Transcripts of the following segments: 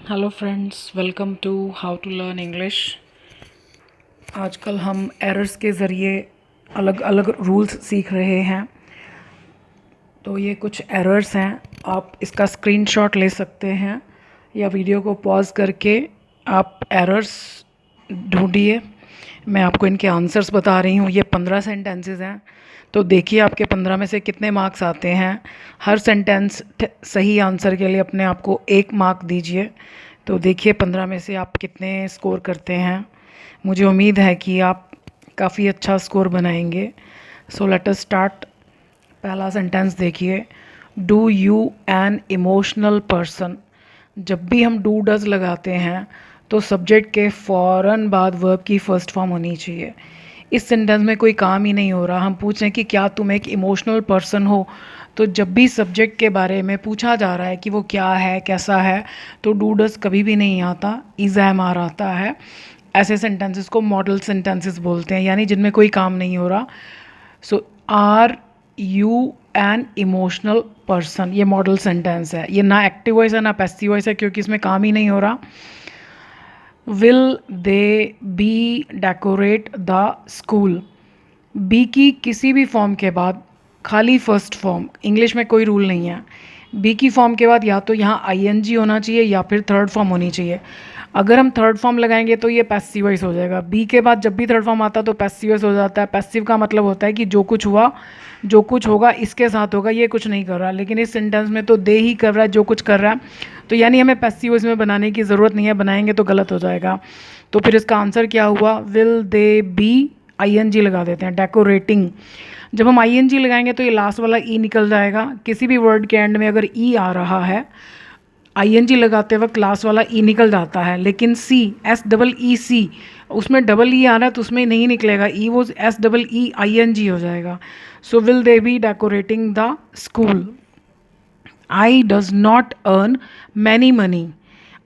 Hello friends, welcome to how to learn English. आजकल हम errors के ज़रिए अलग अलग रूल्स सीख रहे हैं। तो ये कुछ एरर्स हैं, आप इसका स्क्रीनशॉट ले सकते हैं या वीडियो को पॉज करके आप एरर्स ढूंढिए। मैं आपको इनके आंसर्स बता रही हूँ। ये 15 सेंटेंसेस हैं, तो देखिए आपके 15 में से कितने मार्क्स आते हैं। हर सेंटेंस सही आंसर के लिए अपने आप को 1 मार्क दीजिए। तो देखिए 15 में से आप कितने स्कोर करते हैं। मुझे उम्मीद है कि आप काफ़ी अच्छा स्कोर बनाएंगे। So let us start. पहला सेंटेंस देखिए, do you an emotional person. जब भी हम डू डज लगाते हैं तो सब्जेक्ट के फ़ौरन बाद वर्ब की फर्स्ट फॉर्म होनी चाहिए। इस सेंटेंस में कोई काम ही नहीं हो रहा। हम पूछ रहे हैं कि क्या तुम एक इमोशनल पर्सन हो। तो जब भी सब्जेक्ट के बारे में पूछा जा रहा है कि वो क्या है, कैसा है, तो डू डज कभी भी नहीं आता, इज़ एम आर आता है। ऐसे सेंटेंसेस को मॉडल सेंटेंसेस बोलते हैं, यानी जिनमें कोई काम नहीं हो रहा। So are you an emotional person, ये मॉडल सेंटेंस है। ये ना एक्टिव वॉइस है ना पैसिव वॉइस है, क्योंकि इसमें काम ही नहीं हो रहा। Will they be decorate the school. Be की किसी भी फॉर्म के बाद खाली फर्स्ट फॉर्म, इंग्लिश में कोई रूल नहीं है। बी की फॉर्म के बाद या तो यहाँ आईएनजी होना चाहिए या फिर थर्ड फॉर्म होनी चाहिए। अगर हम थर्ड फॉर्म लगाएंगे तो ये पैसिव वॉइस हो जाएगा। बी के बाद जब भी थर्ड फॉर्म आता है तो पैसिव वॉइस हो जाता है। पैसिव का मतलब होता है कि जो कुछ हुआ, जो कुछ होगा इसके साथ होगा, ये कुछ नहीं कर रहा। लेकिन इस सेंटेंस में तो दे ही कर रहा है, जो कुछ कर रहा है। तो यानी हमें पैसिव वॉइस में बनाने की ज़रूरत नहीं है, बनाएंगे तो गलत हो जाएगा। तो फिर इसका आंसर क्या हुआ, विल दे बी, आईएनजी लगा देते हैं, डेकोरेटिंग। जब हम आईएनजी लगाएंगे तो ये लास्ट वाला ई निकल जाएगा। किसी भी वर्ड के एंड में अगर ई आ रहा है, आईएनजी लगाते वक्त लास्ट वाला ई निकल जाता है। लेकिन सी, एस डबल ई सी, उसमें डबल ई आ रहा है तो उसमें नहीं निकलेगा ई, वो एस डबल ई आईएनजी हो जाएगा। So will they be decorating the school. I does not earn many money.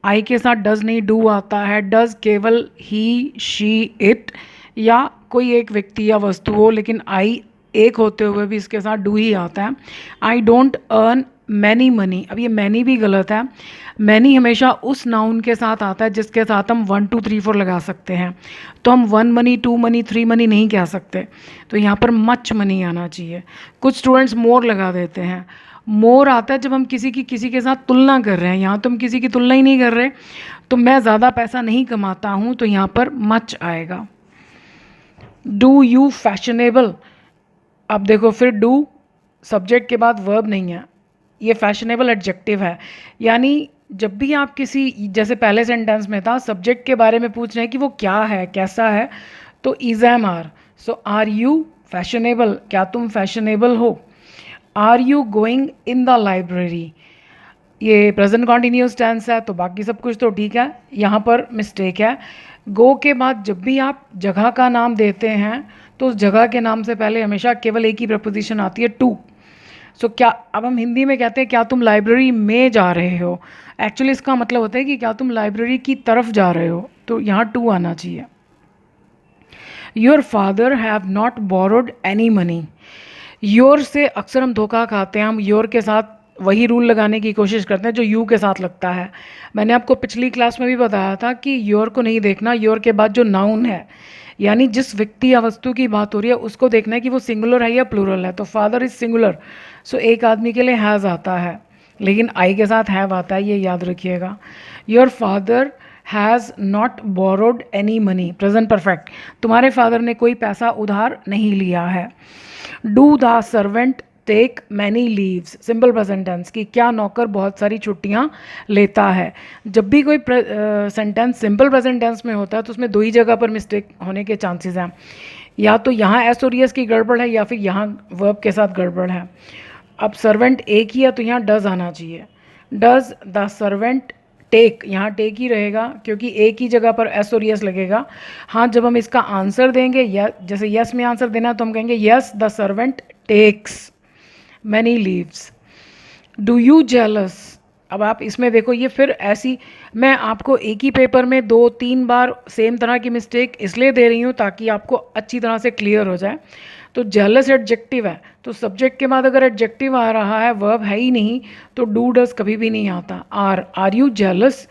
I के साथ डज नहीं, डू आता है। डज केवल ही, शी, इट या कोई एक व्यक्ति या वस्तु हो, लेकिन आई एक होते हुए भी इसके साथ डू ही आता है। I don't earn many money. अब ये मैनी भी गलत है। मैनी हमेशा उस नाउन के साथ आता है जिसके साथ हम 1 2 3 4 लगा सकते हैं। तो हम 1 मनी, 2 मनी, 3 मनी नहीं कह सकते। तो यहाँ पर मच मनी आना चाहिए। कुछ स्टूडेंट्स मोर लगा देते हैं। मोर आता है जब हम किसी के साथ तुलना कर रहे हैं। यहाँ तो हम किसी की तुलना ही नहीं कर रहे। तो मैं ज़्यादा पैसा नहीं कमाता हूँ, तो यहाँ पर मच आएगा। Do you fashionable. अब देखो, फिर डू सब्जेक्ट के बाद वर्ब नहीं है, ये फैशनेबल एडजेक्टिव है। यानी जब भी आप किसी, जैसे पहले सेंटेंस में था, सब्जेक्ट के बारे में पूछ रहे हैं कि वो क्या है, कैसा है, तो is am are. So are you fashionable, क्या तुम फैशनेबल हो। Are you going in the library, ये प्रेजेंट कॉन्टिन्यूस टेंस है, तो बाकी सब कुछ तो ठीक है। यहाँ पर मिस्टेक है। गो के बाद जब भी आप जगह का नाम देते हैं तो उस जगह के नाम से पहले हमेशा केवल एक ही प्रपोजिशन आती है, टू। सो क्या, अब हम हिंदी में कहते हैं क्या तुम लाइब्रेरी में जा रहे हो, एक्चुअली इसका मतलब होता है कि क्या तुम लाइब्रेरी की तरफ जा रहे हो, तो यहाँ टू आना चाहिए। Your father have not borrowed any money. Your से अक्सर हम धोखा खाते हैं। हम योर के साथ वही रूल लगाने की कोशिश करते हैं जो यू के साथ लगता है। मैंने आपको पिछली क्लास में भी बताया था कि योर को नहीं देखना, योर के बाद जो नाउन है, यानी जिस व्यक्ति या वस्तु की बात हो रही है, उसको देखना है कि वो सिंगुलर है या प्लूरल है। तो फादर इज सिंगुलर, सो एक आदमी के लिए हैज़ आता है, लेकिन आई के साथ हैव आता है, ये याद रखिएगा। Your father has not borrowed any money, present perfect, तुम्हारे फादर ने कोई पैसा उधार नहीं लिया है। Do the servant take many leaves, simple present tense की, क्या नौकर बहुत सारी छुट्टियां लेता है। जब भी कोई सेंटेंस सिंपल प्रेजेंट टेंस में होता है तो उसमें दो ही जगह पर मिस्टेक होने के चांसेस हैं, या तो यहाँ एस और एस की गड़बड़ है या फिर यहाँ वर्ब के साथ गड़बड़ है। अब सर्वेंट एक ही है तो यहाँ डज आना चाहिए। डज द सर्वेंट टेक, यहाँ टेक ही रहेगा क्योंकि एक ही जगह पर एस और यस लगेगा। हाँ, जब हम इसका आंसर देंगे, या जैसे यस में आंसर देना तो हम कहेंगे yes the servant takes many leaves. Do you jealous. अब आप इसमें देखो, ये फिर ऐसी, मैं आपको एक ही पेपर में 2 3 बार सेम तरह की मिस्टेक इसलिए दे रही हूँ ताकि आपको अच्छी तरह से क्लियर हो जाए। तो जेलस एडजेक्टिव है, तो सब्जेक्ट के बाद अगर एडजेक्टिव आ रहा है, वर्ब है ही नहीं, तो डू डज कभी भी नहीं आता। आर यू जेलस,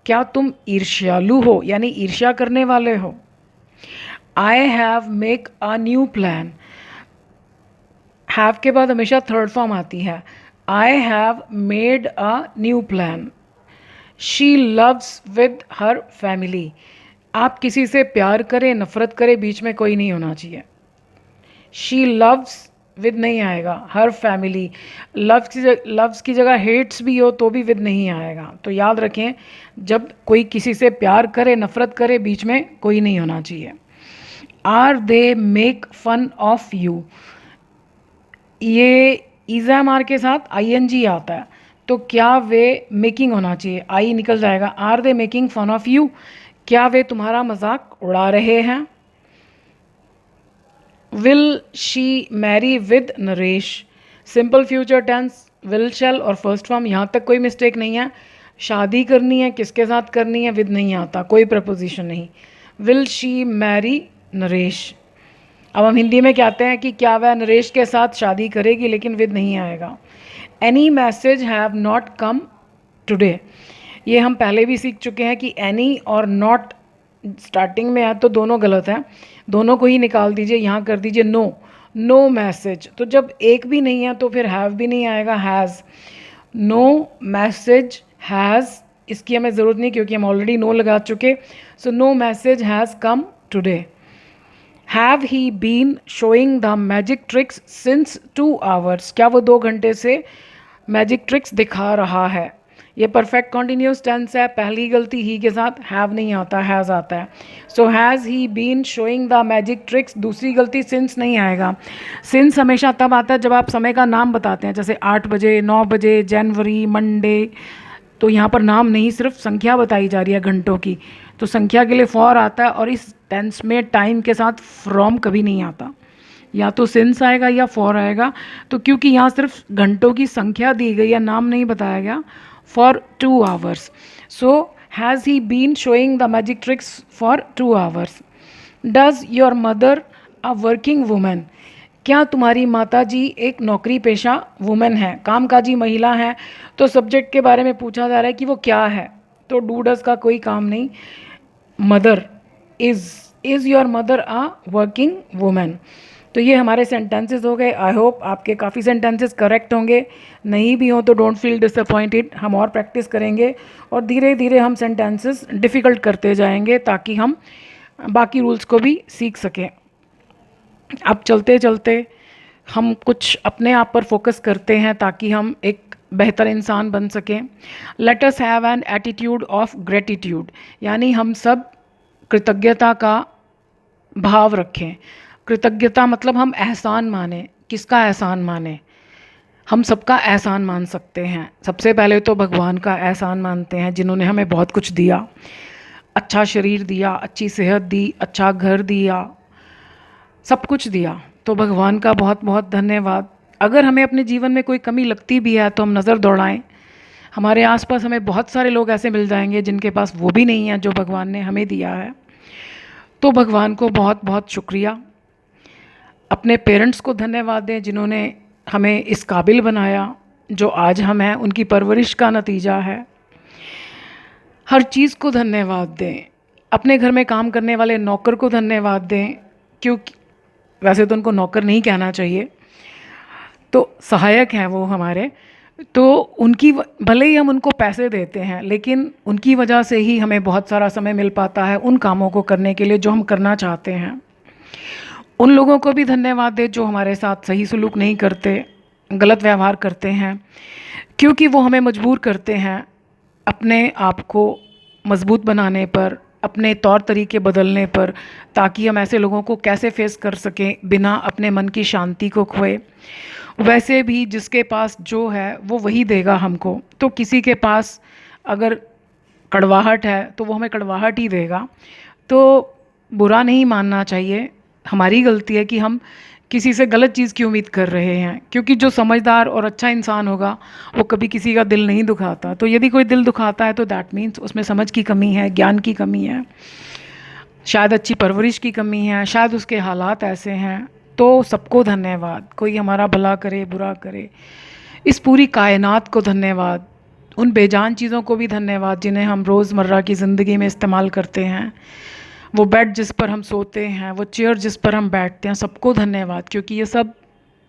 क्या तुम ईर्ष्यालु हो, यानी ईर्ष्या करने वाले हो। I have make a new plan, have के बाद हमेशा थर्ड फॉर्म आती है। I have made a new plan. She loves with her family, आप किसी से प्यार करें नफरत करें बीच में कोई नहीं होना चाहिए। शी लव्स विद नहीं आएगा, हर फैमिली, लव्स की जगह हेट्स भी हो तो भी विद नहीं आएगा। तो याद रखें, जब कोई किसी से प्यार करे नफरत करे बीच में कोई नहीं होना चाहिए। Are they make fun of you, ये ईज़ा मार के साथ आईएनजी आता है, तो क्या वे मेकिंग होना चाहिए, आई निकल जाएगा। Are they making fun of you, क्या वे तुम्हारा मजाक उड़ा रहे हैं। Will she marry with Naresh, simple future tense, will shall और फर्स्ट फॉर्म, यहाँ तक कोई मिस्टेक नहीं है। शादी करनी है, किसके साथ करनी है, विद नहीं आता, कोई प्रपोजिशन नहीं। Will she marry Naresh. अब हम हिंदी में कहते हैं कि क्या वह नरेश के साथ शादी करेगी, लेकिन विद नहीं आएगा। Any message have not come today, ये हम पहले भी सीख चुके हैं कि एनी और नॉट स्टार्टिंग में है तो दोनों गलत हैं, दोनों को ही निकाल दीजिए, यहाँ कर दीजिए नो, नो मैसेज। तो जब एक भी नहीं है तो फिर हैव भी नहीं आएगा, हैज़। नो मैसेज हैज़, इसकी हमें ज़रूरत नहीं क्योंकि हम ऑलरेडी नो लगा चुके। So no message has come today. Have he been showing the magic tricks since 2 hours, क्या वो 2 घंटे से मैजिक ट्रिक्स दिखा रहा है। ये परफेक्ट कॉन्टिन्यूस टेंस है, पहली गलती ही के साथ हैव नहीं आता, हैज़ आता है। So has he been showing the magic tricks, दूसरी गलती सिंस नहीं आएगा। सिंस हमेशा तब आता है जब आप समय का नाम बताते हैं, जैसे 8 बजे, 9 बजे, जनवरी, मंडे, तो यहाँ पर नाम नहीं, सिर्फ संख्या बताई जा रही है घंटों की, तो संख्या के लिए फॉर आता है। और इस टेंस में टाइम के साथ फ्रॉम कभी नहीं आता, या तो सिंस आएगा या फॉर आएगा। तो क्योंकि यहाँ सिर्फ घंटों की संख्या दी गई है, नाम नहीं बताया गया, for 2 hours. So has he been showing the magic tricks for 2 hours. Does your mother a working women, क्या तुम्हारी माता जी एक नौकरी पेशा वुमेन है, कामकाजी महिला है। तो सब्जेक्ट के बारे में पूछा जा रहा है कि वो क्या है, तो डू डज का कोई काम नहीं। Mother, is your mother a working women. तो ये हमारे सेंटेंसेस हो गए। आई होप आपके काफ़ी सेंटेंसेस करेक्ट होंगे, नहीं भी हो तो डोंट फील डिसअपॉइंटेड, हम और प्रैक्टिस करेंगे और धीरे धीरे हम सेंटेंसेस डिफ़िकल्ट करते जाएंगे ताकि हम बाकी रूल्स को भी सीख सकें। अब चलते चलते हम कुछ अपने आप पर फोकस करते हैं ताकि हम एक बेहतर इंसान बन सकें। Let us have an attitude of gratitude, यानी हम सब कृतज्ञता का भाव रखें। कृतज्ञता मतलब हम एहसान माने, किसका एहसान माने, हम सबका एहसान मान सकते हैं। सबसे पहले तो भगवान का एहसान मानते हैं जिन्होंने हमें बहुत कुछ दिया, अच्छा शरीर दिया, अच्छी सेहत दी, अच्छा घर दिया, सब कुछ दिया, तो भगवान का बहुत बहुत धन्यवाद। अगर हमें अपने जीवन में कोई कमी लगती भी है तो हम नज़र दौड़ाएं, हमारे आसपास हमें बहुत सारे लोग ऐसे मिल जाएंगे जिनके पास वो भी नहीं है जो भगवान ने हमें दिया है। तो भगवान को बहुत बहुत शुक्रिया। अपने पेरेंट्स को धन्यवाद दें जिन्होंने हमें इस काबिल बनाया जो आज हम हैं, उनकी परवरिश का नतीजा है। हर चीज़ को धन्यवाद दें। अपने घर में काम करने वाले नौकर को धन्यवाद दें, क्योंकि वैसे तो उनको नौकर नहीं कहना चाहिए, तो सहायक हैं वो हमारे, तो उनकी भले ही हम उनको पैसे देते हैं लेकिन उनकी वजह से ही हमें बहुत सारा समय मिल पाता है उन कामों को करने के लिए जो हम करना चाहते हैं। उन लोगों को भी धन्यवाद दें जो हमारे साथ सही सलूक नहीं करते, गलत व्यवहार करते हैं, क्योंकि वो हमें मजबूर करते हैं अपने आप को मजबूत बनाने पर, अपने तौर तरीके बदलने पर, ताकि हम ऐसे लोगों को कैसे फेस कर सकें बिना अपने मन की शांति को खोए। वैसे भी जिसके पास जो है वो वही देगा हमको, तो किसी के पास अगर कड़वाहट है तो वो हमें कड़वाहट ही देगा। तो बुरा नहीं मानना चाहिए, हमारी गलती है कि हम किसी से गलत चीज़ की उम्मीद कर रहे हैं, क्योंकि जो समझदार और अच्छा इंसान होगा वो कभी किसी का दिल नहीं दुखाता। तो यदि कोई दिल दुखाता है तो दैट मीन्स उसमें समझ की कमी है, ज्ञान की कमी है, शायद अच्छी परवरिश की कमी है, शायद उसके हालात ऐसे हैं। तो सबको धन्यवाद, कोई हमारा भला करे बुरा करे, इस पूरी कायनात को धन्यवाद उन बेजान चीज़ों को भी धन्यवाद जिन्हें हम रोज़मर्रा की ज़िंदगी में इस्तेमाल करते हैं। वो बेड जिस पर हम सोते हैं, वो चेयर जिस पर हम बैठते हैं, सबको धन्यवाद, क्योंकि ये सब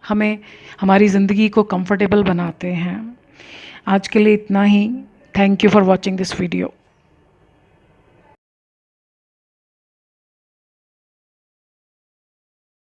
हमें हमारी ज़िंदगी को कंफर्टेबल बनाते हैं। आज के लिए इतना ही। Thank you for watching this video.